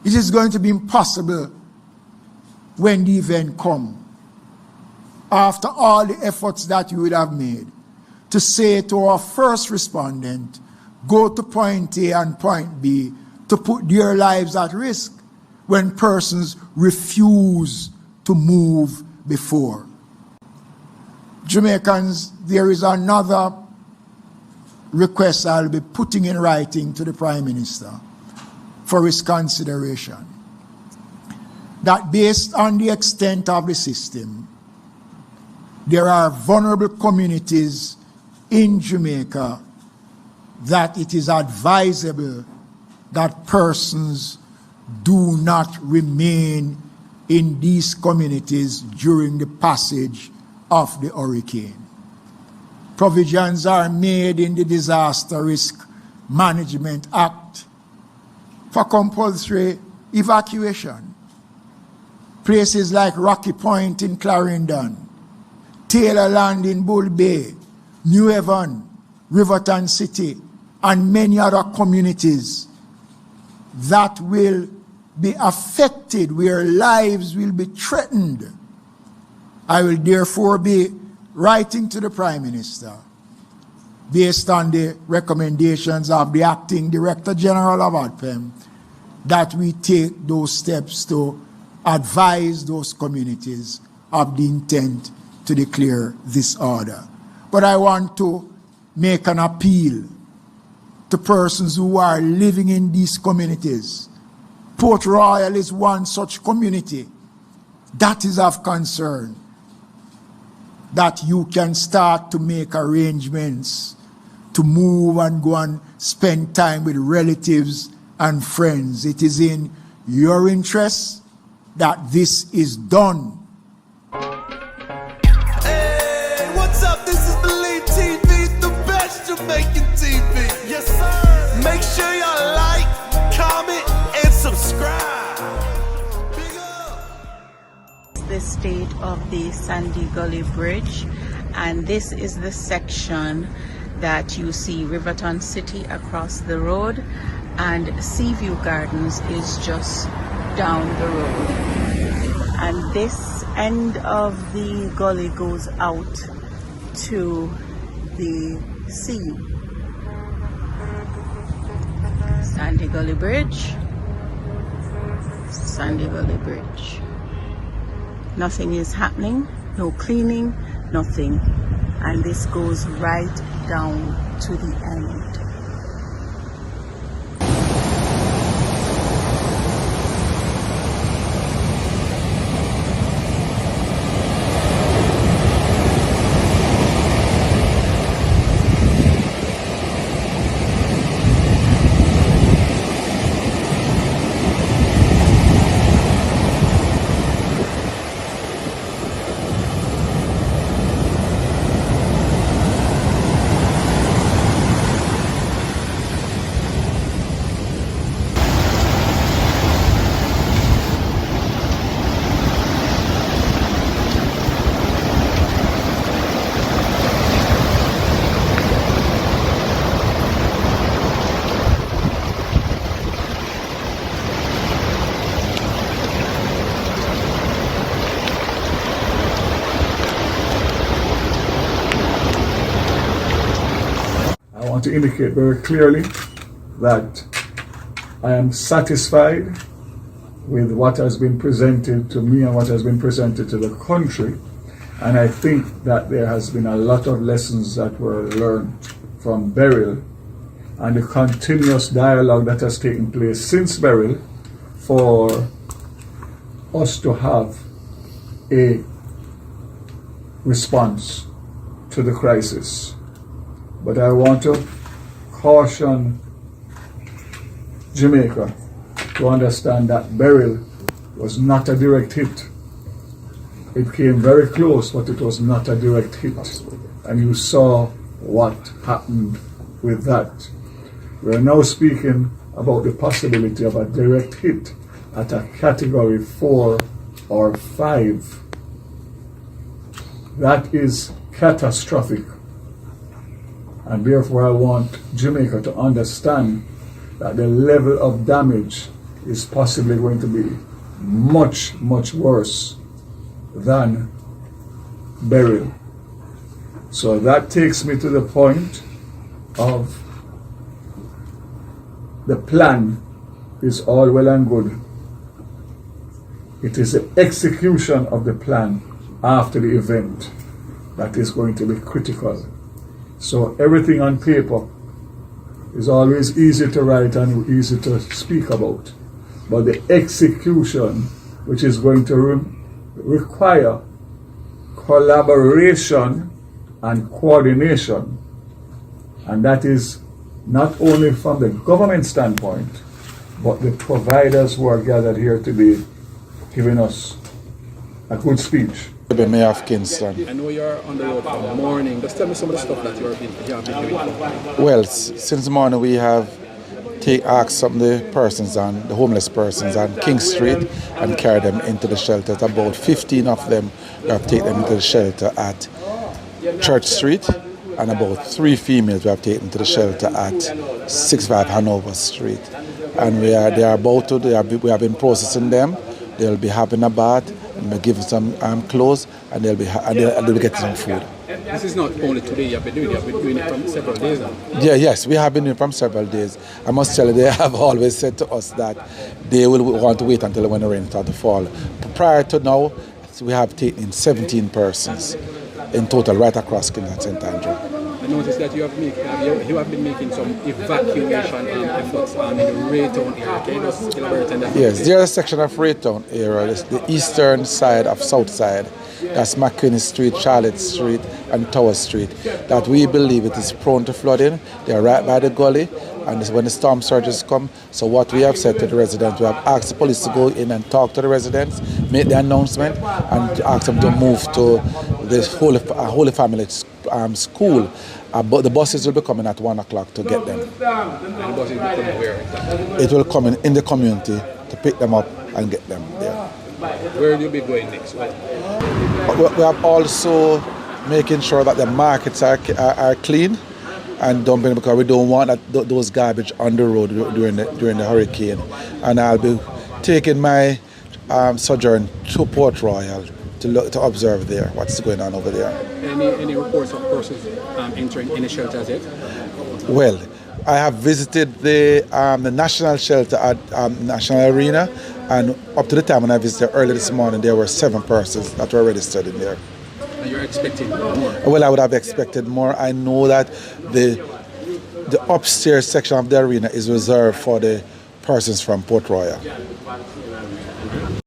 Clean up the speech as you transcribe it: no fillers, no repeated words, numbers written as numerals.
It is going to be impossible when the event comes, after all the efforts that you would have made, to say to our first respondent, go to point A and point B, to put their lives at risk when persons refuse to move before. Jamaicans, there is another request I'll be putting in writing to the Prime Minister for his consideration. That based on the extent of the system, there are vulnerable communities in Jamaica that it is advisable that persons do not remain in these communities during the passage of the hurricane. Provisions are made in the Disaster Risk Management Act for compulsory evacuation. Places like Rocky Point in Clarendon, Taylor Land in Bull Bay, New Haven, Riverton City, and many other communities that will be affected, where lives will be threatened. I will therefore be writing to the Prime Minister, based on the recommendations of the Acting Director General of ADPEM, that we take those steps to advise those communities of the intent to declare this order. But I want to make an appeal to persons who are living in these communities. Port Royal is one such community that is of concern, that you can start to make arrangements to move and go and spend time with relatives and friends. It is in your interest that this is done. Hey, what's up? This is Believe TV, the best Jamaican TV. Yes, sir. Make sure y'all like, comment, and subscribe. Big up. The state of the Sandy Gully Bridge, and this is the section that you see Riverton City across the road, and Seaview Gardens is just down the road. And this end of the gully goes out to the sea. Sandy Gully Bridge, Sandy Gully Bridge. Nothing is happening, no cleaning, nothing. And this goes right down to the end. To indicate very clearly that I am satisfied with what has been presented to me and what has been presented to the country, and I think that there has been a lot of lessons that were learned from Beryl and the continuous dialogue that has taken place since Beryl for us to have a response to the crisis. But I want to caution Jamaica to understand that Beryl was not a direct hit. It came very close, but it was not a direct hit. And you saw what happened with that. We are now speaking about the possibility of a direct hit at a category 4 or 5. That is catastrophic. And therefore I want Jamaica to understand that the level of damage is possibly going to be much, much worse than burial. So that takes me to the point of the plan is all well and good. It is the execution of the plan after the event that is going to be critical. So everything on paper is always easy to write and easy to speak about. But the execution, which is going to require collaboration and coordination, and that is not only from the government standpoint, but the providers who are gathered here today giving us a good speech. The Mayor of Kingston. I know you're on the road from morning. Just tell me some of the stuff that you have been doing. Well, since morning we have asked some of the persons the homeless persons on King Street and carried them into the shelters. About 15 of them we have taken them into the shelter at Church Street, and about 3 females we have taken to the shelter at 65 Hanover Street. And we have been processing them. They'll be having a bath, and we'll give them some clothes, and they'll be getting some food. This is not only today you have been doing it from several days now. Yes, we have been doing it from several days. I must tell you, they have always said to us that they will want to wait until when the rain starts to fall. Prior to now, we have taken in 17 persons in total right across Kingston St. Andrew. I noticed that you have been making some evacuation efforts in the Raytown area. Can you just elaborate on that? Yes, there's a section of Raytown area, it's the eastern side of South Side. That's McQueen Street, Charlotte Street, and Tower Street. That we believe it is prone to flooding. They are right by the gully, and when the storm surges come. So what we have said to the residents, we have asked the police to go in and talk to the residents, make the announcement, and ask them to move to the Holy Family school. But the buses will be coming at 1 o'clock to get them. And the buses will be coming where exactly? It will come in the community to pick them up and get them there. Where will you be going next? We are also making sure that the markets are clean and dumping, because we don't want those garbage on the road during the hurricane. And I'll be taking my sojourn to Port Royal to observe there what's going on over there. Any reports of persons entering any shelters yet? Well, I have visited the national shelter at National Arena, and up to the time when I visited early this morning, there were 7 persons that were registered in there. And you're expecting more? Well, I would have expected more. I know that the upstairs section of the arena is reserved for the persons from Port Royal.